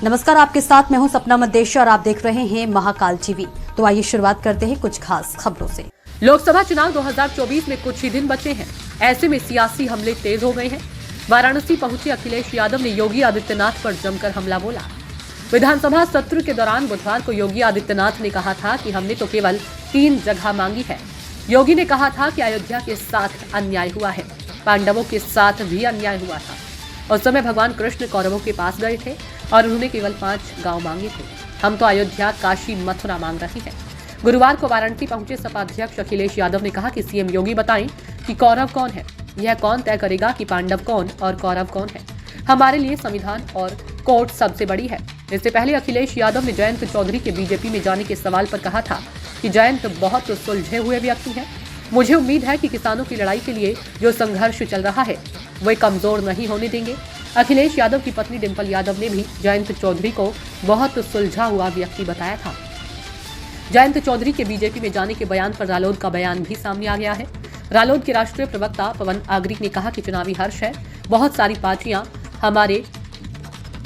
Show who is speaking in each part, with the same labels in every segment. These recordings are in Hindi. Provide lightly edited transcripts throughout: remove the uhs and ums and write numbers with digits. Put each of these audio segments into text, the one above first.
Speaker 1: नमस्कार, आपके साथ मैं हूं सपना मदेशी और आप देख रहे हैं महाकाल टीवी। तो आइए शुरुआत करते हैं कुछ खास खबरों से। लोकसभा चुनाव 2024 में कुछ ही दिन बचे हैं। ऐसे में सियासी हमले तेज हो गए हैं। वाराणसी पहुंचे अखिलेश यादव ने योगी आदित्यनाथ पर जमकर हमला बोला। विधानसभा सत्र के दौरान बुधवार को योगी आदित्यनाथ ने कहा था कि हमने तो केवल 3 जगह मांगी है। योगी ने कहा था कि अयोध्या के साथ अन्याय हुआ है, पांडवों के साथ भी अन्याय हुआ था। उस समय भगवान कृष्ण कौरवों के पास गए थे और उन्होंने केवल 5 गांव मांगे थे। हम तो अयोध्या, काशी, मथुरा मांग रहे हैं। गुरुवार को वाराणसी पहुंचे सपा अध्यक्ष अखिलेश यादव ने कहा कि सीएम योगी बताएं कि कौरव कौन है। यह कौन तय करेगा कि पांडव कौन और कौरव कौन है। हमारे लिए संविधान और कोर्ट सबसे बड़ी है। इससे पहले अखिलेश यादव ने जयंत चौधरी के बीजेपी में जाने के सवाल पर कहा था कि जयंत बहुत सुलझे हुए व्यक्ति हैं। मुझे उम्मीद है कि किसानों की लड़ाई के लिए जो संघर्ष चल रहा है वे कमजोर नहीं होने देंगे। अखिलेश यादव की पत्नी डिंपल यादव ने भी जयंत चौधरी को बहुत सुलझा हुआ व्यक्ति बताया था। जयंत चौधरी के बीजेपी में जाने के बयान पर रालोद का बयान भी सामने आ गया है। रालोद के राष्ट्रीय प्रवक्ता पवन आगरी ने कहा कि चुनावी हर्ष है। बहुत सारी पार्टियां हमारे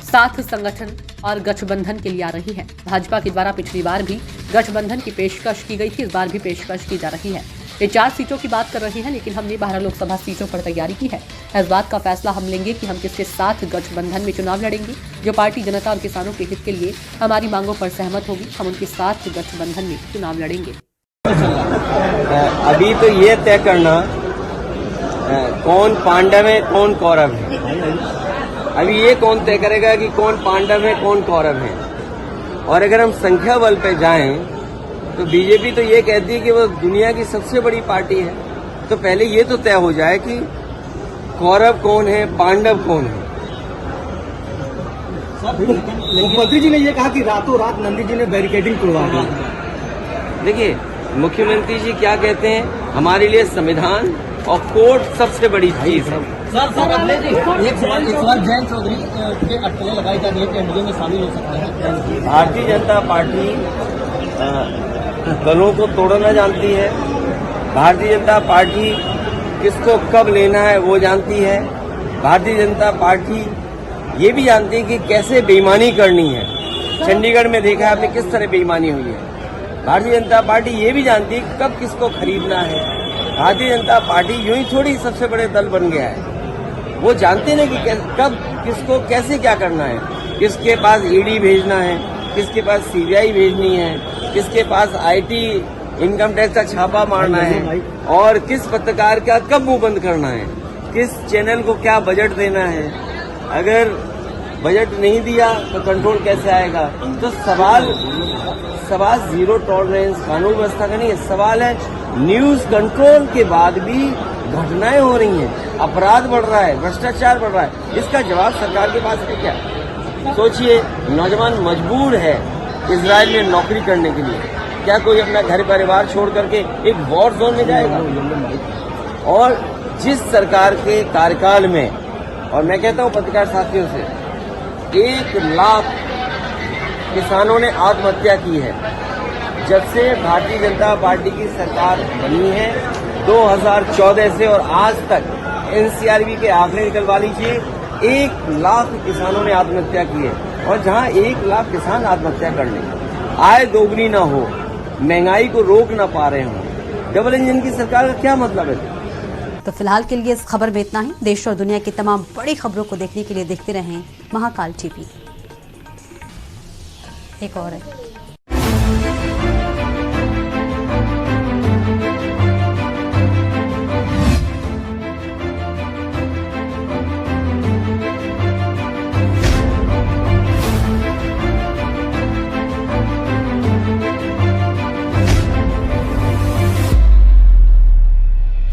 Speaker 1: साथ संगठन और गठबंधन के लिए आ रही है। भाजपा के द्वारा पिछली बार भी गठबंधन की पेशकश की गई थी, इस बार भी पेशकश की जा रही है। वे 4 सीटों की बात कर रहे हैं, लेकिन हमने 12 लोकसभा सीटों पर तैयारी की है। इस बात का फैसला हम लेंगे कि हम किसके साथ गठबंधन में चुनाव लड़ेंगे। जो पार्टी जनता और किसानों के हित के लिए हमारी मांगों पर सहमत होगी, हम उनके साथ गठबंधन में चुनाव लड़ेंगे।
Speaker 2: अभी तो ये तय करना कौन पांडव है कौन कौरव है, अभी ये कौन तय करेगा कि कौन पांडव है कौन कौरव है। और अगर हम संख्या बल पे जाएं तो बीजेपी तो ये कहती है कि वो दुनिया की सबसे बड़ी पार्टी है। तो पहले ये तो तय हो जाए कि कौरव कौन है, पांडव कौन है।
Speaker 3: मुख्यमंत्री जी ने ये कहा कि रातों रात नंदी जी ने बैरिकेडिंग तोड़वा दी।
Speaker 2: देखिए, मुख्यमंत्री जी क्या कहते हैं, हमारे लिए संविधान और कोर्ट सबसे बड़ी चीज है।
Speaker 3: एक सवाल जयंत चौधरी के अटकलें लगाई जा रही है कि एनडीए में शामिल हो सकते हैं।
Speaker 2: भारतीय जनता पार्टी दलों को तोड़ना जानती है। भारतीय जनता पार्टी किसको कब लेना है वो जानती है। भारतीय जनता पार्टी ये भी जानती है कि कैसे बेईमानी करनी है। चंडीगढ़ में देखा आपने किस तरह बेईमानी हुई है। भारतीय जनता पार्टी ये भी जानती है कि कब किसको खरीदना है। भारतीय जनता पार्टी यूं ही थोड़ी सबसे बड़े दल बन गया है। वो जानते ना कि कब किसको कैसे क्या करना है, किसके पास ईडी भेजना है, किसके पास सीबीआई भेजनी है, किसके पास आईटी इनकम टैक्स का छापा मारना है और किस पत्रकार का कब मुंह बंद करना है, किस चैनल को क्या बजट देना है। अगर बजट नहीं दिया तो कंट्रोल कैसे आएगा। तो सवाल जीरो टॉलरेंस कानून व्यवस्था का नहीं है, सवाल है न्यूज कंट्रोल के बाद भी घटनाएं हो रही हैं, अपराध बढ़ रहा है, भ्रष्टाचार बढ़ रहा है। इसका जवाब सरकार के पास है क्या। सोचिए, नौजवान मजबूर है इजराइल में नौकरी करने के लिए, क्या कोई अपना घर परिवार छोड़ करके एक वॉर जोन में जाएगा। और जिस सरकार के कार्यकाल में, और मैं कहता हूं पत्रकार साथियों से, 1 लाख किसानों ने आत्महत्या की है जब से भारतीय जनता पार्टी की सरकार बनी है 2014 से, और आज तक एनसीआरबी के आंकड़े निकलवा लीजिए, 1 लाख किसानों ने आत्महत्या की है। और जहां 1 लाख किसान आत्महत्या कर ले, आय दोगुनी ना हो, महंगाई को रोक ना पा रहे हों, डबल इंजन की सरकार का क्या मतलब है।
Speaker 1: तो फिलहाल के लिए इस खबर में इतना ही। देश और दुनिया की तमाम बड़ी खबरों को देखने के लिए देखते रहें महाकाल टीवी। एक और है।